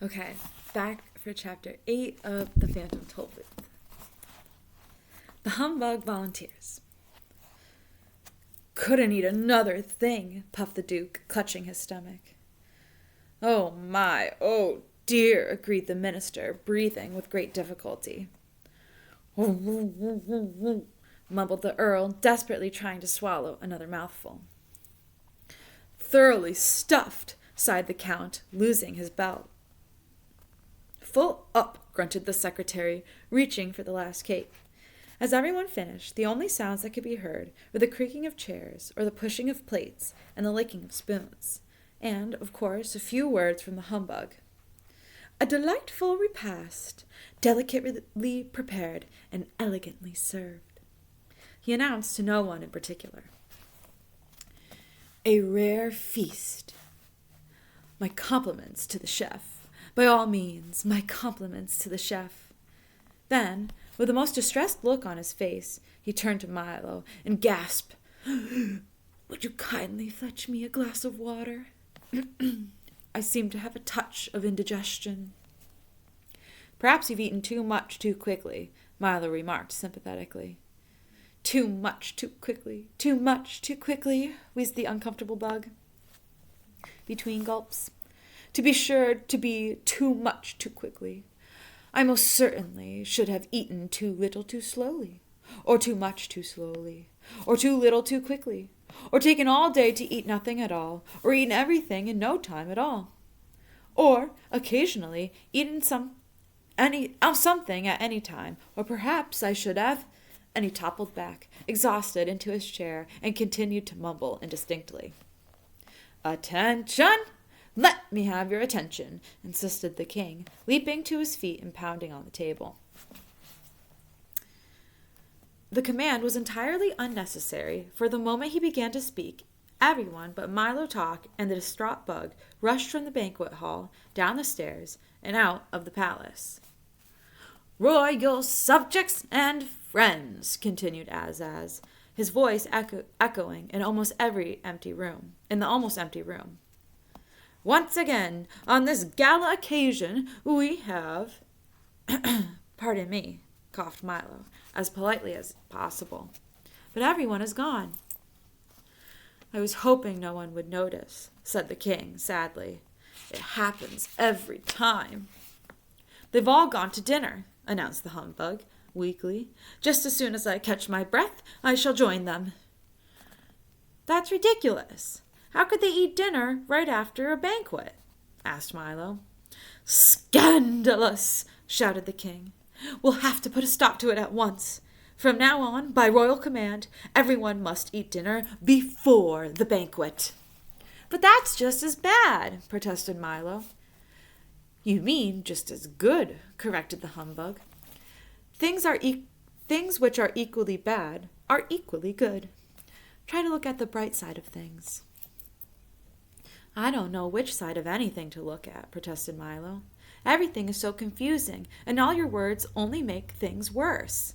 Okay, back for chapter 8 of The Phantom Tollbooth. The humbug volunteers. Couldn't eat another thing, puffed the Duke, clutching his stomach. Oh my, oh dear, agreed the minister, breathing with great difficulty. Mumbled the Earl, desperately trying to swallow another mouthful. Thoroughly stuffed, sighed the Count, losing his belt. Full up, grunted the secretary, reaching for the last cake. As everyone finished, the only sounds that could be heard were the creaking of chairs, or the pushing of plates, and the licking of spoons, and, of course, a few words from the humbug. A delightful repast, delicately prepared and elegantly served, he announced to no one in particular. A rare feast. My compliments to the chef. By all means, my compliments to the chef. Then, with the most distressed look on his face, he turned to Milo and gasped, Would you kindly fetch me a glass of water? I seem to have a touch of indigestion. Perhaps you've eaten too much too quickly, Milo remarked sympathetically. Too much too quickly, wheezed the uncomfortable bug. Between gulps. To be sure to be too much too quickly. I most certainly should have eaten too little too slowly, or too much too slowly, or too little too quickly, or taken all day to eat nothing at all, or eaten everything in no time at all, or occasionally eaten something at any time, or perhaps I should have, and he toppled back, exhausted, into his chair, and continued to mumble indistinctly. Attention! Let me have your attention, insisted the king, leaping to his feet and pounding on the table. The command was entirely unnecessary, for the moment he began to speak, everyone but Milo Tock and the distraught bug rushed from the banquet hall, down the stairs, and out of the palace. Royal subjects and friends, continued Azaz, his voice echoing in the almost empty room. Once again, on this gala occasion, we have... Pardon me, coughed Milo, as politely as possible. But everyone is gone. I was hoping no one would notice, said the king, sadly. It happens every time. They've all gone to dinner, announced the humbug, weakly. Just as soon as I catch my breath, I shall join them. That's ridiculous. How could they eat dinner right after a banquet? Asked Milo. Scandalous, shouted the king. We'll have to put a stop to it at once. From now on, by royal command, everyone must eat dinner before the banquet. But that's just as bad, protested Milo. You mean just as good, corrected the humbug. Things which are equally bad are equally good. Try to look at the bright side of things. I don't know which side of anything to look at, protested Milo. Everything is so confusing, and all your words only make things worse.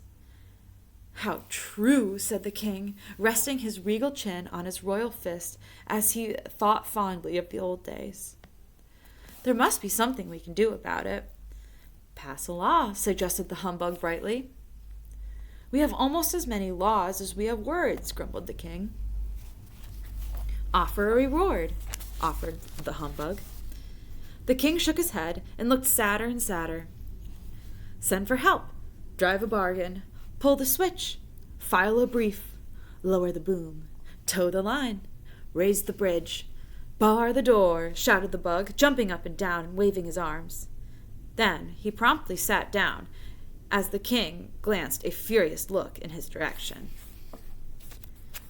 How true, said the king, resting his regal chin on his royal fist as he thought fondly of the old days. There must be something we can do about it. Pass a law, suggested the humbug brightly. We have almost as many laws as we have words, grumbled the king. Offer a reward, offered the humbug. The king shook his head and looked sadder and sadder. Send for help, drive a bargain, pull the switch, file a brief, lower the boom, tow the line, raise the bridge, bar the door, shouted the bug, jumping up and down and waving his arms. Then he promptly sat down as the king glanced a furious look in his direction.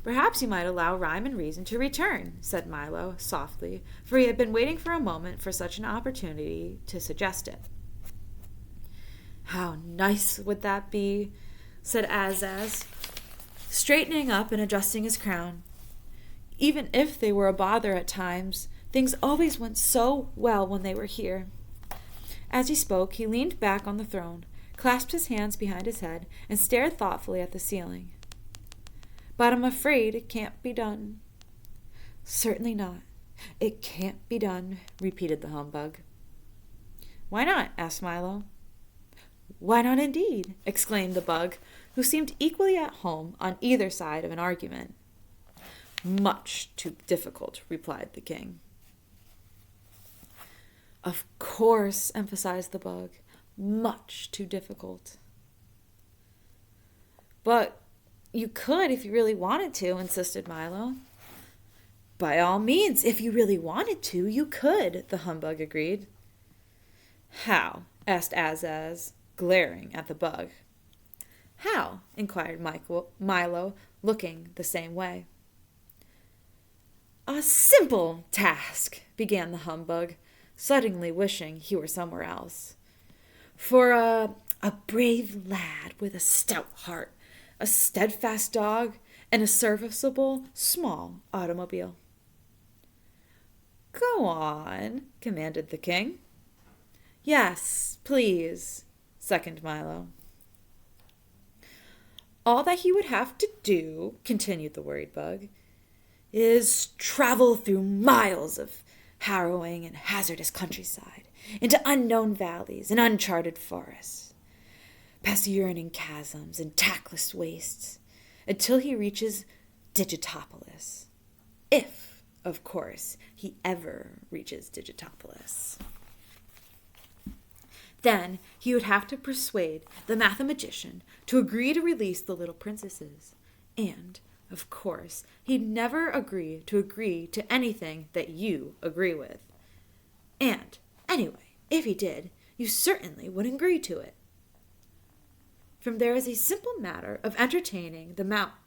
Perhaps you might allow rhyme and reason to return, said Milo, softly, for he had been waiting for a moment for such an opportunity to suggest it. How nice would that be, said Azaz, straightening up and adjusting his crown. Even if they were a bother at times, things always went so well when they were here. As he spoke, he leaned back on the throne, clasped his hands behind his head, and stared thoughtfully at the ceiling. But I'm afraid it can't be done. Certainly not. It can't be done, repeated the humbug. Why not? Asked Milo. Why not indeed? Exclaimed the bug, who seemed equally at home on either side of an argument. Much too difficult, replied the king. Of course, emphasized the bug. Much too difficult. But you could if you really wanted to, insisted Milo. By all means, if you really wanted to, you could, the humbug agreed. How? Asked Azaz, glaring at the bug. How? Inquired Milo, looking the same way. A simple task, began the humbug, suddenly wishing he were somewhere else. For a brave lad with a stout heart, a steadfast dog, and a serviceable small automobile. Go on, commanded the king. Yes, please, seconded Milo. All that he would have to do, continued the worried bug, is travel through miles of harrowing and hazardous countryside, into unknown valleys and uncharted forests, past yearning chasms and trackless wastes, until he reaches Digitopolis. If, of course, he ever reaches Digitopolis. Then he would have to persuade the mathematician to agree to release the little princesses. And, of course, he'd never agree to anything that you agree with. And, anyway, if he did, you certainly wouldn't agree to it. From there it's a simple matter of entering the mountain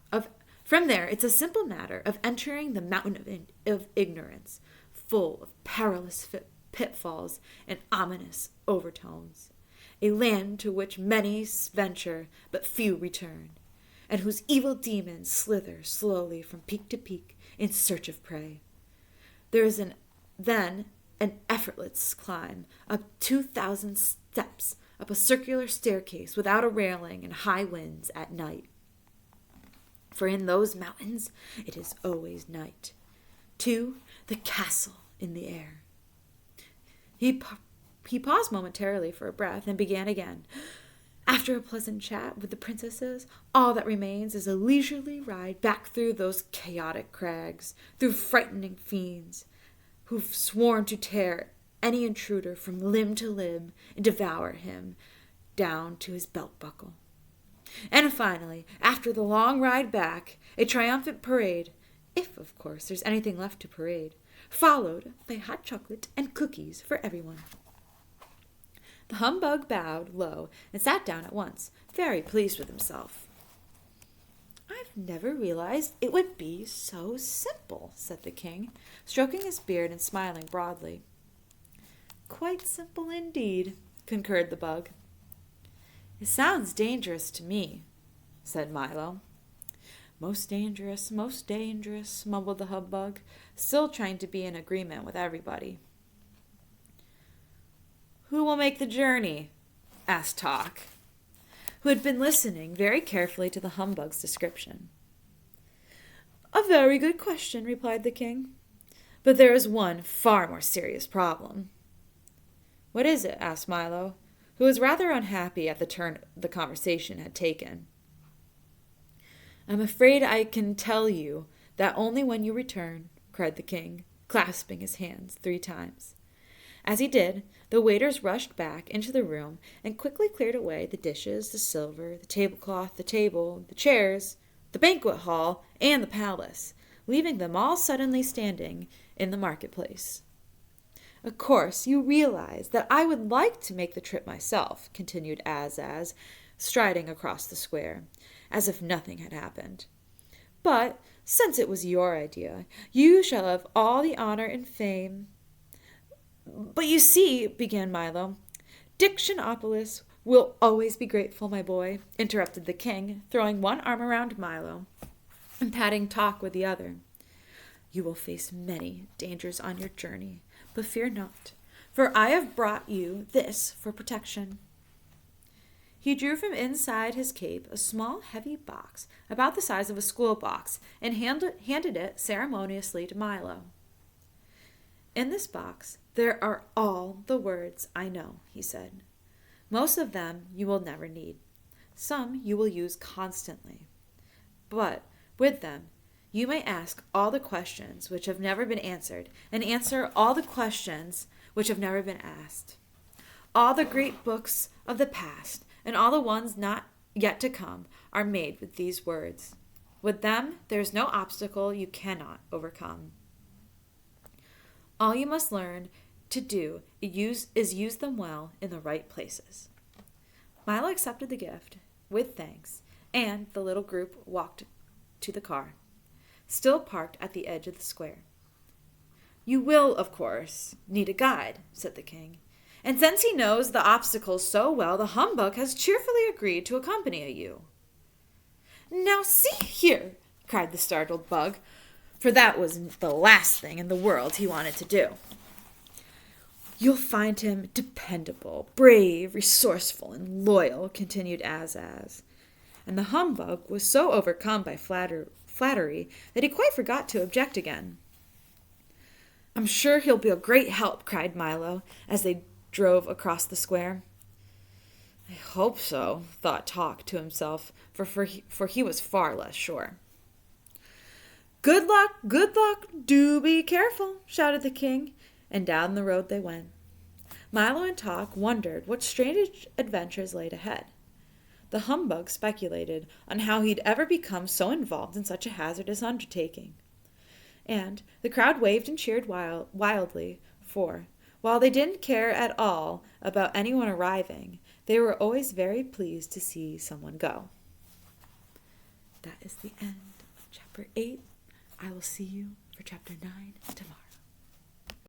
of ignorance, full of perilous pitfalls and ominous overtones, a land to which many venture but few return, and whose evil demons slither slowly from peak to peak in search of prey. There is then an effortless climb up 2,000 steps up a circular staircase without a railing in high winds at night. For in those mountains it is always night. To the castle in the air. He paused momentarily for a breath and began again. After a pleasant chat with the princesses, all that remains is a leisurely ride back through those chaotic crags, through frightening fiends who've sworn to tear any intruder from limb to limb and devour him down to his belt buckle. And finally, after the long ride back, a triumphant parade, if, of course, there's anything left to parade, followed by hot chocolate and cookies for everyone. The humbug bowed low and sat down at once, very pleased with himself. I've never realized it would be so simple, said the king, stroking his beard and smiling broadly. Quite simple indeed, concurred the bug. It sounds dangerous to me, said Milo. Most dangerous, mumbled the humbug, still trying to be in agreement with everybody. Who will make the journey? Asked Talk, who had been listening very carefully to the humbug's description. A very good question, replied the king. But there is one far more serious problem. What is it? Asked Milo, who was rather unhappy at the turn the conversation had taken. I'm afraid I can tell you that only when you return, cried the king, clasping his hands 3 times. As he did, the waiters rushed back into the room and quickly cleared away the dishes, the silver, the tablecloth, the table, the chairs, the banquet hall, and the palace, leaving them all suddenly standing in the marketplace. Of course, you realize that I would like to make the trip myself, continued Azaz, striding across the square, as if nothing had happened. But, since it was your idea, you shall have all the honor and fame. But you see, began Milo. Dictionopolis will always be grateful, my boy, interrupted the king, throwing one arm around Milo and patting Talk with the other. You will face many dangers on your journey, but fear not, for I have brought you this for protection. He drew from inside his cape a small, heavy box about the size of a school box and handed it ceremoniously to Milo. In this box There are all the words I know, he said. Most of them you will never need. Some you will use constantly. But with them, you may ask all the questions which have never been answered, and answer all the questions which have never been asked. All the great books of the past, and all the ones not yet to come, are made with these words. With them, there is no obstacle you cannot overcome. All you must learn to do is use them well in the right places. Milo accepted the gift with thanks, and the little group walked to the car, still parked at the edge of the square. You will, of course, need a guide, said the king, and since he knows the obstacles so well, the humbug has cheerfully agreed to accompany you. Now see here, cried the startled bug, for that was the last thing in the world he wanted to do. You'll find him dependable, brave, resourceful, and loyal, continued Azaz. And the humbug was so overcome by flattery that he quite forgot to object again. I'm sure he'll be a great help, cried Milo, as they drove across the square. I hope so, thought Talk to himself, for he was far less sure. Good luck, do be careful, shouted the king, and down the road they went. Milo and Talk wondered what strange adventures lay ahead. The humbug speculated on how he'd ever become so involved in such a hazardous undertaking. And the crowd waved and cheered wildly, for, while they didn't care at all about anyone arriving, they were always very pleased to see someone go. That is the end of Chapter 8. I will see you for Chapter 9 tomorrow.